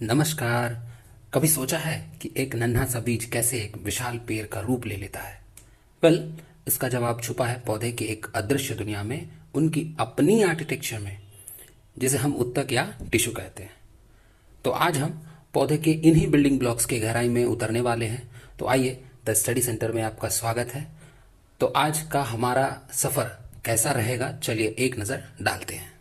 नमस्कार। कभी सोचा है कि एक नन्हा सा बीज कैसे एक विशाल पेड़ का रूप ले लेता है? वेल, इसका जवाब छुपा है पौधे की एक अदृश्य दुनिया में, उनकी अपनी आर्किटेक्चर में, जिसे हम उत्तक या टिश्यू कहते हैं। तो आज हम पौधे के इन्हीं बिल्डिंग ब्लॉक्स के गहराई में उतरने वाले हैं। तो आइए, द स्टडी सेंटर में आपका स्वागत है। तो आज का हमारा सफ़र कैसा रहेगा, चलिए एक नज़र डालते हैं।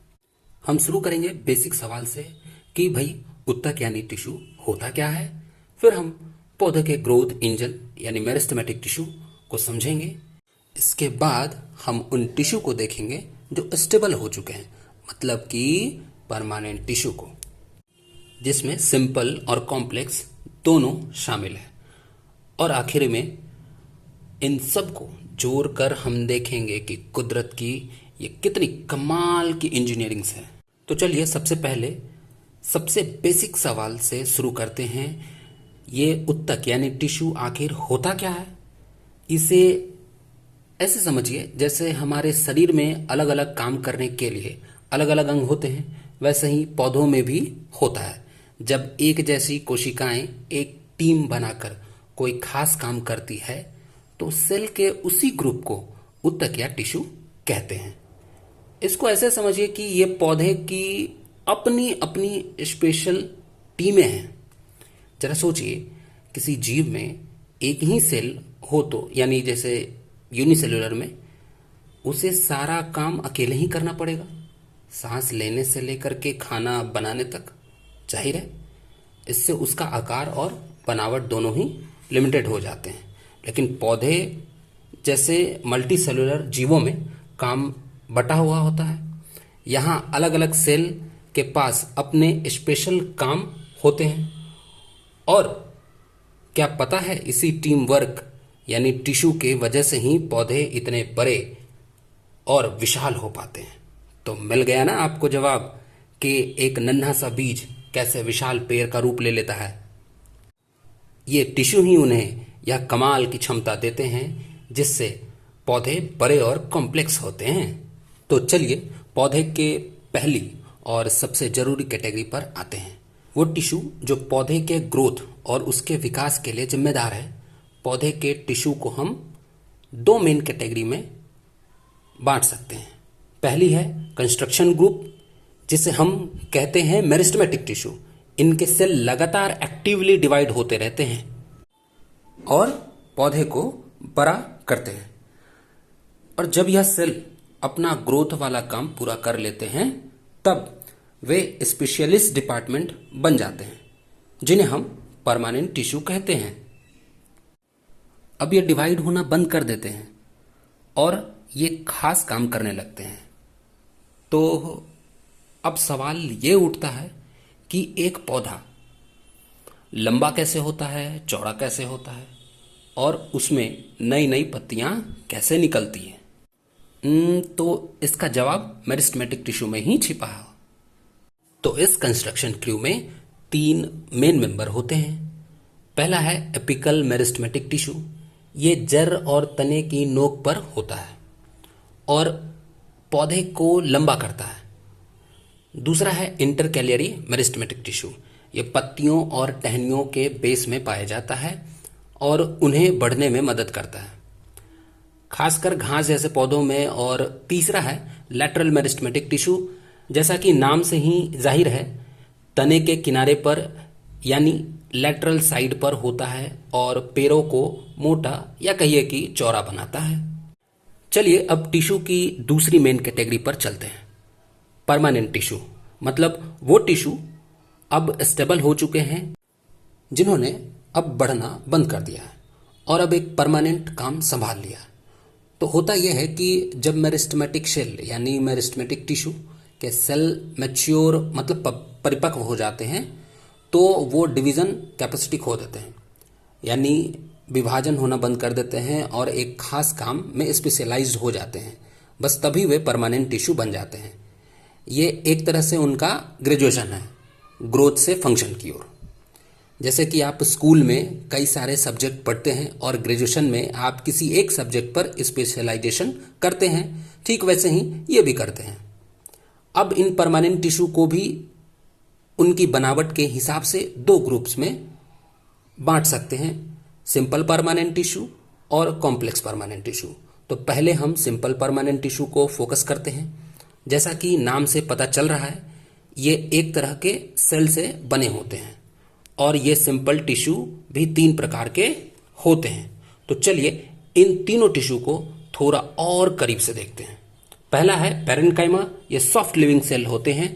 हम शुरू करेंगे बेसिक सवाल से कि भाई उत्तक यानी टिश्यू होता क्या है। फिर हम पौधे के ग्रोथ इंजन यानी मेरिस्टेमेटिक टिश्यू को समझेंगे। इसके बाद हम उन टिश्यू को देखेंगे जो स्टेबल हो चुके हैं, मतलब कि परमानेंट टिश्यू को, जिसमें सिंपल और कॉम्प्लेक्स दोनों शामिल है। और आखिर में इन सब को जोड़कर हम देखेंगे कि कुदरत की ये कितनी कमाल की इंजीनियरिंग है। तो चलिए सबसे पहले सबसे बेसिक सवाल से शुरू करते हैं। ये उत्तक यानी टिश्यू आखिर होता क्या है? इसे ऐसे समझिए जैसे हमारे शरीर में अलग अलग काम करने के लिए अलग अलग अंग होते हैं, वैसे ही पौधों में भी होता है। जब एक जैसी कोशिकाएं एक टीम बनाकर कोई खास काम करती है तो सेल के उसी ग्रुप को उत्तक या टिश्यू कहते हैं। इसको ऐसे समझिए कि ये पौधे की अपनी अपनी स्पेशल टीमें हैं। जरा सोचिए, किसी जीव में एक ही सेल हो तो, यानी जैसे यूनिसेलुलर में, उसे सारा काम अकेले ही करना पड़ेगा, सांस लेने से लेकर के खाना बनाने तक। जाहिर है इससे उसका आकार और बनावट दोनों ही लिमिटेड हो जाते हैं। लेकिन पौधे जैसे मल्टी सेलुलर जीवों में काम बटा हुआ होता है। यहाँ अलग अलग सेल के पास अपने स्पेशल काम होते हैं। और क्या पता है, इसी टीम वर्क यानी टिश्यू के वजह से ही पौधे इतने बड़े और विशाल हो पाते हैं। तो मिल गया ना आपको जवाब कि एक नन्हा सा बीज कैसे विशाल पेड़ का रूप ले लेता है। ये टिश्यू ही उन्हें यह कमाल की क्षमता देते हैं जिससे पौधे बड़े और कॉम्प्लेक्स होते हैं। तो चलिए पौधे के पहली और सबसे जरूरी कैटेगरी पर आते हैं। वो टिश्यू जो पौधे के ग्रोथ और उसके विकास के लिए जिम्मेदार है। पौधे के टिश्यू को हम दो मेन कैटेगरी में बांट सकते हैं। पहली है कंस्ट्रक्शन ग्रुप, जिसे हम कहते हैं मेरिस्टेमेटिक टिश्यू। इनके सेल लगातार एक्टिवली डिवाइड होते रहते हैं और पौधे को बड़ा करते हैं। और जब यह सेल अपना ग्रोथ वाला काम पूरा कर लेते हैं तब वे स्पेशलिस्ट डिपार्टमेंट बन जाते हैं, जिन्हें हम परमानेंट टिश्यू कहते हैं। अब ये डिवाइड होना बंद कर देते हैं और ये खास काम करने लगते हैं। तो अब सवाल ये उठता है कि एक पौधा लंबा कैसे होता है, चौड़ा कैसे होता है और उसमें नई नई पत्तियां कैसे निकलती हैं? तो इसका जवाब मेरिस्टेमेटिक टिश्यू में ही छिपा है। तो इस कंस्ट्रक्शन क्रू में तीन मेन मेंबर होते हैं। पहला है एपिकल मेरिस्टेमेटिक टिश्यू। ये जड़ और तने की नोक पर होता है और पौधे को लंबा करता है। दूसरा है इंटरकैलियरी मेरिस्टेमेटिक टिश्यू। ये पत्तियों और टहनियों के बेस में पाया जाता है और उन्हें बढ़ने में मदद करता है, खासकर घास जैसे पौधों में। और तीसरा है लैटरल मेरिस्टेमेटिक टिश्यू। जैसा कि नाम से ही जाहिर है, तने के किनारे पर यानी लैटरल साइड पर होता है और पेड़ों को मोटा या कहिए कि चौड़ा बनाता है। चलिए अब टिश्यू की दूसरी मेन कैटेगरी पर चलते हैं। परमानेंट टिश्यू, मतलब वो टिश्यू अब स्टेबल हो चुके हैं, जिन्होंने अब बढ़ना बंद कर दिया है और अब एक परमानेंट काम संभाल लिया। तो होता यह है कि जब मेरिस्टेमेटिक सेल यानी मेरिस्टेमेटिक टिश्यू के सेल मैच्योर मतलब परिपक्व हो जाते हैं तो वो डिवीज़न कैपेसिटी खो देते हैं, यानी विभाजन होना बंद कर देते हैं और एक खास काम में स्पेशलाइज्ड हो जाते हैं। बस तभी वे परमानेंट टिश्यू बन जाते हैं। ये एक तरह से उनका ग्रेजुएशन है ग्रोथ से फंक्शन की ओर। जैसे कि आप स्कूल में कई सारे सब्जेक्ट पढ़ते हैं और ग्रेजुएशन में आप किसी एक सब्जेक्ट पर स्पेशलाइजेशन करते हैं, ठीक वैसे ही ये भी करते हैं। अब इन परमानेंट टिश्यू को भी उनकी बनावट के हिसाब से दो ग्रुप्स में बांट सकते हैं, सिंपल परमानेंट टिश्यू और कॉम्प्लेक्स परमानेंट टिश्यू। तो पहले हम सिंपल परमानेंट टिश्यू को फोकस करते हैं। जैसा कि नाम से पता चल रहा है, ये एक तरह के सेल से बने होते हैं और ये सिंपल टिश्यू भी 3 प्रकार के होते हैं। तो चलिए इन तीनों टिश्यू को थोड़ा और करीब से देखते हैं। पहला है पैरेन्काइमा। ये सॉफ्ट लिविंग सेल होते हैं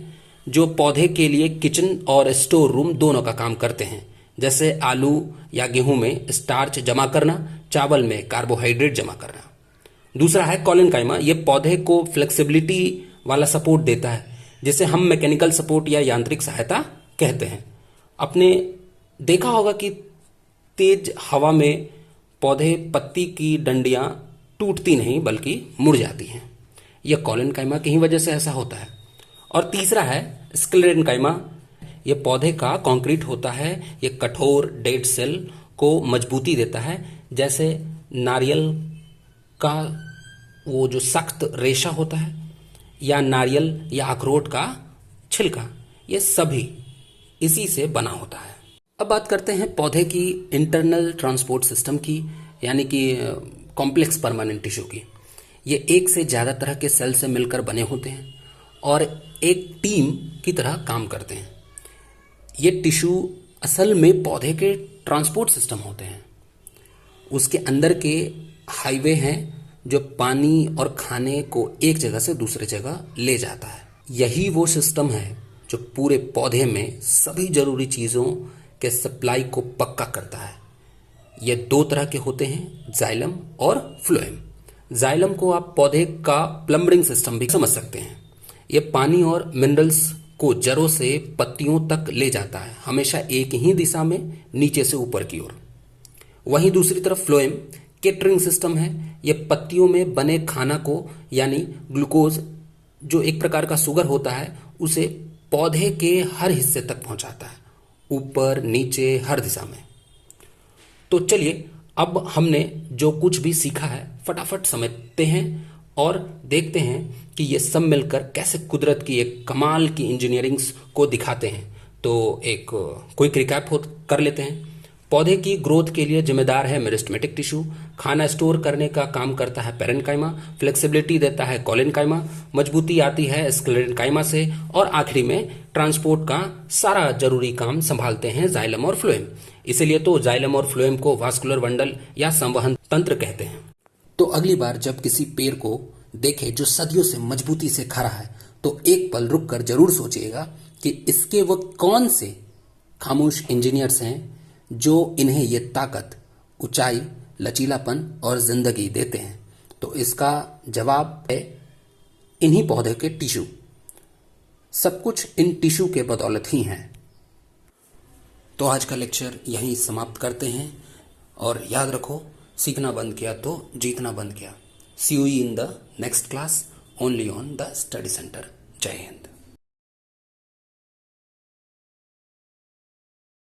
जो पौधे के लिए किचन और स्टोर रूम दोनों का काम करते हैं, जैसे आलू या गेहूं में स्टार्च जमा करना, चावल में कार्बोहाइड्रेट जमा करना। दूसरा है कॉलेनकाइमा। ये पौधे को फ्लेक्सिबिलिटी वाला सपोर्ट देता है, जिसे हम मैकेनिकल सपोर्ट या यांत्रिक सहायता कहते हैं। आपने देखा होगा कि तेज हवा में पौधे पत्ती की डंडियां टूटती नहीं बल्कि मुड़ जाती हैं। यह कॉलेनकाइमा की ही वजह से ऐसा होता है। और तीसरा है स्क्लेरेनकाइमा। यह पौधे का कंक्रीट होता है। यह कठोर डेड सेल को मजबूती देता है, जैसे नारियल का वो जो सख्त रेशा होता है या नारियल या अखरोट का छिलका, ये सभी इसी से बना होता है। अब बात करते हैं पौधे की इंटरनल ट्रांसपोर्ट सिस्टम की, यानी कि कॉम्प्लेक्स परमानेंट टिश्यू की। ये एक से ज़्यादा तरह के सेल से मिलकर बने होते हैं और एक टीम की तरह काम करते हैं। ये टिश्यू असल में पौधे के ट्रांसपोर्ट सिस्टम होते हैं। उसके अंदर के हाईवे हैं जो पानी और खाने को एक जगह से दूसरे जगह ले जाता है। यही वो सिस्टम है जो पूरे पौधे में सभी जरूरी चीज़ों के सप्लाई को पक्का करता है। ये 2 तरह के होते हैं, जाइलम और फ्लोएम। जाइलम को आप पौधे का प्लम्बिंग सिस्टम भी समझ सकते हैं। ये पानी और मिनरल्स को जड़ों से पत्तियों तक ले जाता है, हमेशा एक ही दिशा में, नीचे से ऊपर की ओर। वहीं दूसरी तरफ फ्लोएम केटरिंग सिस्टम है। यह पत्तियों में बने खाना को, यानी ग्लूकोज जो एक प्रकार का शुगर होता है, उसे पौधे के हर हिस्से तक पहुंचाता है, ऊपर नीचे हर दिशा में। तो चलिए अब हमने जो कुछ भी सीखा है फटाफट समझते हैं और देखते हैं कि ये सब मिलकर कैसे कुदरत की एक कमाल की इंजीनियरिंग्स को दिखाते हैं। तो एक क्विक रिकैप कर लेते हैं। पौधे की ग्रोथ के लिए जिम्मेदार है मेरिस्टेमेटिक टिश्यू, खाना स्टोर करने का काम करता है पैरेन्काइमा, फ्लेक्सिबिलिटी देता है कॉलेनकाइमा, मजबूती आती है स्क्लेरेनकाइमा से, और आखिरी में ट्रांसपोर्ट का सारा जरूरी काम संभालते हैं जाइलम और फ्लोएम। इसीलिए तो जाइलम और फ्लोएम को वास्कुलर बंडल या संवहन तंत्र कहते हैं। तो अगली बार जब किसी पेड़ को देखे जो सदियों से मजबूती से खड़ा है, तो एक पल रुक कर जरूर सोचिएगा कि इसके वो कौन से खामोश इंजीनियर्स हैं जो इन्हें ये ताकत, ऊंचाई, लचीलापन और जिंदगी देते हैं। तो इसका जवाब है इन्हीं पौधे के टिश्यू। सब कुछ इन टिश्यू के बदौलत ही है। तो आज का लेक्चर यहीं समाप्त करते हैं और याद रखो, सीखना बंद किया तो जीतना बंद किया। See you in the next class only on the study centre. जय हिंद।